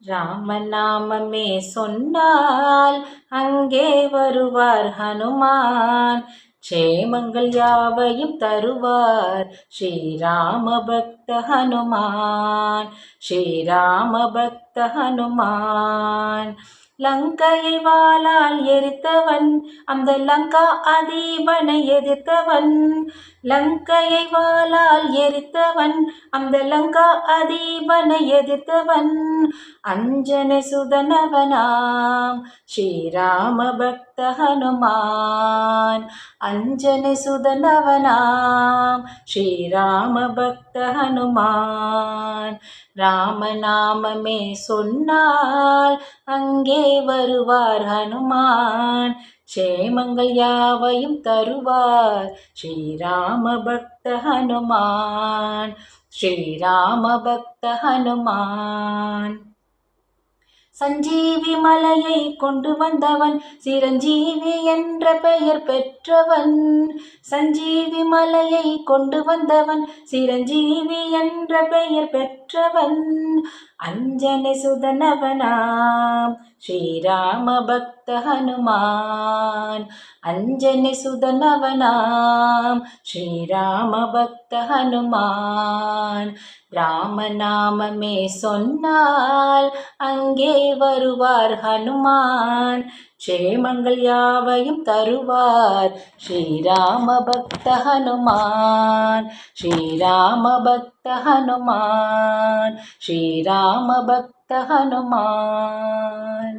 ராமநாமமே சொன்னால் அங்கே வருவார் ஹனுமான். க்ஷேமங்கள் யாவையும் தருவார் ஸ்ரீராம பக்த ஹனுமான். ஸ்ரீராம பக்த ஹனுமான். லங்கையை வாளால் எரித்தவன், அந்த லங்கா அதீபனை எதிர்த்தவன். லங்கையை வாளால் எரித்தவன், அந்த லங்கா அதீபனை எதிர்த்தவன். அஞ்சனை சுதனவனாம் ஸ்ரீராம பக்த ஹனுமான். அஞ்சனை சுதனவனாம் ஸ்ரீராம பக்த ஹனுமான். ராமநாமமே சொன்னால் அங்கே வருவார் ஹனுமான். க்ஷேமங்கள் யாவையும் தருவார் ஸ்ரீராம பக்த ஹனுமான். ஸ்ரீராம பக்த ஹனுமான். சஞ்சீவி மலையை கொண்டு வந்தவன், சிரஞ்சீவி என்ற பெயர் பெற்றவன். சஞ்சீவி மலையை கொண்டு வந்தவன், சிரஞ்சீவி என்ற பெயர் பெற்றவன். அஞ்சனை சுதனவனாம் ஸ்ரீராம பக்த ஹனுமான். அஞ்சனை சுதனவனாம் ஸ்ரீராம பக்த ஹனுமான். ராமநாமமே சொன்னால் அங்கே வருவார் ஹனுமான். க்ஷேமங்கள் யாவையும் தருவார் ஸ்ரீராம பக்த ஹனுமான். ஸ்ரீராம பக்த ஹனுமான். ஸ்ரீராம பக்த ஹனுமான்.